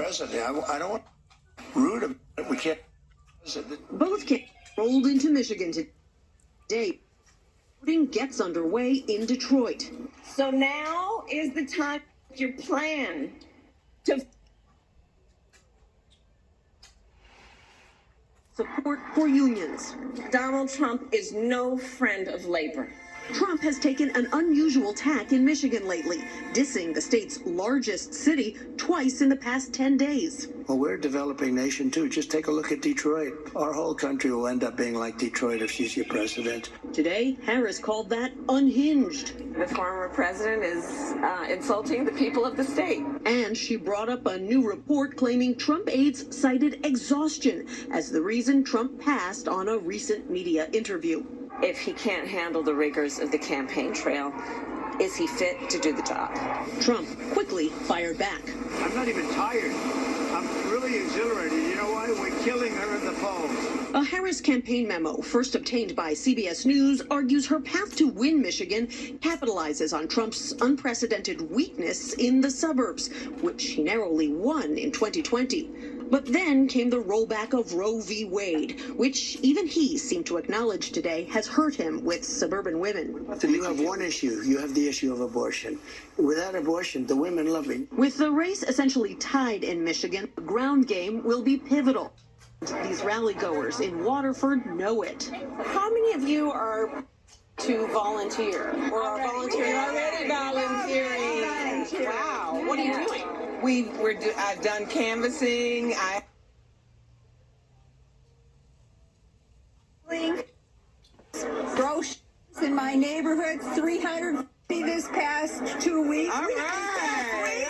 president. I don't want to root him. We can't. Both candidates rolled into Michigan today. Voting gets underway in Detroit. So now is the time your plan to support for unions. Donald Trump is no friend of labor. Trump has taken an unusual tack in Michigan lately, dissing the state's largest city twice in the past 10 days. Well, we're a developing nation, too. Just take a look at Detroit. Our whole country will end up being like Detroit if she's your president. Today, Harris called that unhinged. The former president is insulting the people of the state. And she brought up a new report claiming Trump aides cited exhaustion as the reason Trump passed on a recent media interview. If he can't handle the rigors of the campaign trail, is he fit to do the job? Trump quickly fired back. I'm not even tired. I'm really exhilarated. You know why? We're killing her in the polls. A Harris campaign memo, first obtained by CBS News, argues her path to win Michigan capitalizes on Trump's unprecedented weakness in the suburbs, which he narrowly won in 2020. But then came the rollback of Roe v. Wade, which even he seemed to acknowledge today has hurt him with suburban women. You have one issue. You have the issue of abortion. Without abortion, the women love me. With the race essentially tied in Michigan, the ground game will be pivotal. These rally goers in Waterford know it. How many of you are to volunteer or are volunteering? Already volunteering. Wow. What are you doing? I've done canvassing. Groceries in my neighborhood, 300 this past 2 weeks. All right.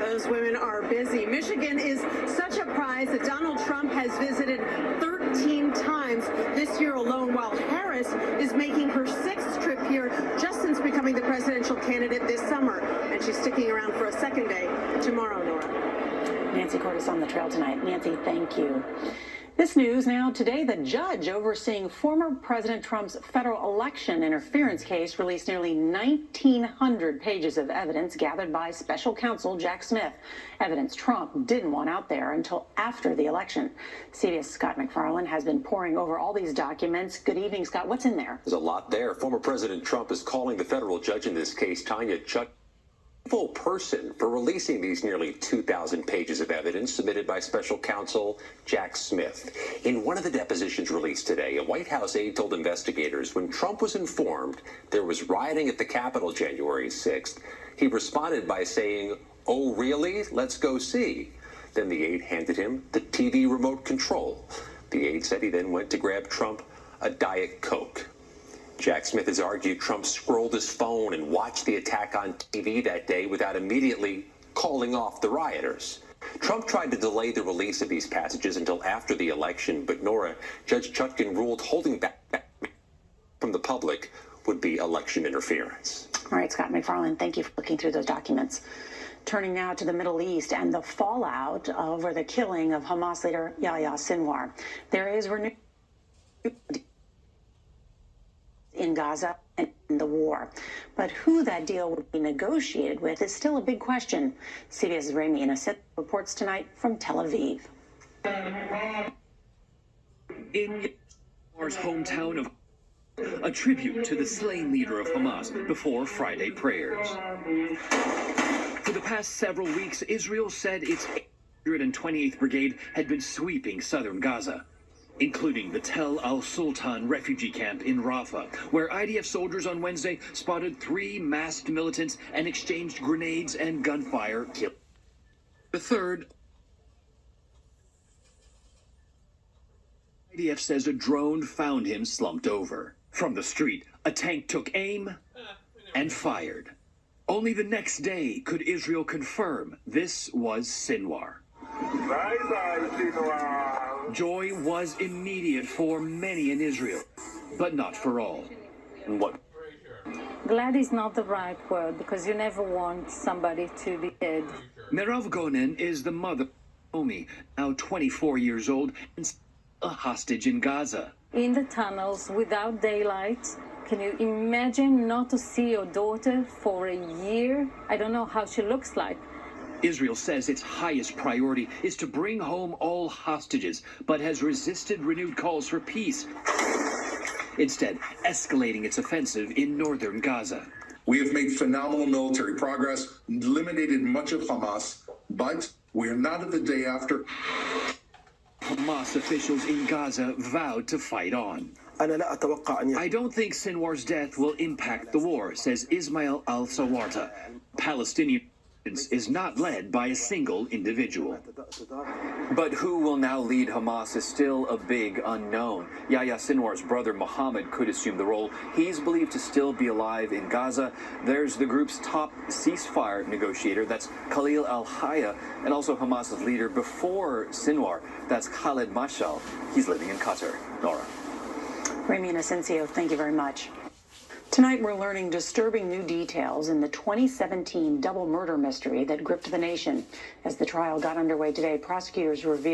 Those women are busy. Michigan is such a prize that Donald Trump has visited 13 times this year alone, while Harris is making her 6th trip here just since becoming the presidential candidate this summer. And she's sticking around for a second day tomorrow, Nora. Nancy Cordes on the trail tonight. Nancy, thank you. This news now. Today, the judge overseeing former President Trump's federal election interference case released nearly 1,900 pages of evidence gathered by special counsel Jack Smith. Evidence Trump didn't want out there until after the election. CBS Scott McFarland has been poring over all these documents. Good evening, Scott. What's in there? There's a lot there. Former President Trump is calling the federal judge in this case, Tanya Chut, full person for releasing these nearly 2,000 pages of evidence submitted by special counsel Jack Smith. In one of the depositions released today, a White House aide told investigators when Trump was informed there was rioting at the Capitol January 6th, he responded by saying, "Oh, really? Let's go see." Then the aide handed him the TV remote control. The aide said he then went to grab Trump a Diet Coke. Jack Smith has argued Trump scrolled his phone and watched the attack on TV that day without immediately calling off the rioters. Trump tried to delay the release of these passages until after the election, but Nora, Judge Chutkan ruled holding back from the public would be election interference. All right, Scott McFarland, thank you for looking through those documents. Turning now to the Middle East and the fallout over the killing of Hamas leader Yahya Sinwar. There is renewed in Gaza and in the war. But who that deal would be negotiated with is still a big question. CBS's Rami Innocent reports tonight from Tel Aviv. In Sinwar's hometown of a tribute to the slain leader of Hamas before Friday prayers. For the past several weeks, Israel said its 828th Brigade had been sweeping southern Gaza, including the Tel al-Sultan refugee camp in Rafah, where IDF soldiers on Wednesday spotted 3 masked militants and exchanged grenades and gunfire, killing the third. IDF says a drone found him slumped over. From the street, a tank took aim and fired. Only the next day could Israel confirm this was Sinwar. Bye-bye, Sinwar. Joy was immediate for many in Israel, but not for all. And what? Glad is not the right word, because you never want somebody to be dead. Merav Gonen is the mother of Omi, now 24 years old, and a hostage in Gaza. In the tunnels, without daylight, can you imagine not to see your daughter for a year? I don't know how she looks like, Israel says its highest priority is to bring home all hostages, but has resisted renewed calls for peace, instead escalating its offensive in northern Gaza. We have made phenomenal military progress, eliminated much of Hamas, but we are not at the day after. Hamas officials in Gaza vowed to fight on. I don't think Sinwar's death will impact the war, says Ismail al-Sawarta. Palestinian is not led by a single individual. But who will now lead Hamas is still a big unknown. Yahya Sinwar's brother Mohammed could assume the role. He's believed to still be alive in Gaza. There's the group's top ceasefire negotiator, that's Khalil al-Hayya, and also Hamas's leader before Sinwar, that's Khaled Mashal. He's living in Qatar. Nora. Remy and Asensio, thank you very much. Tonight, we're learning disturbing new details in the 2017 double murder mystery that gripped the nation. As the trial got underway today, prosecutors revealed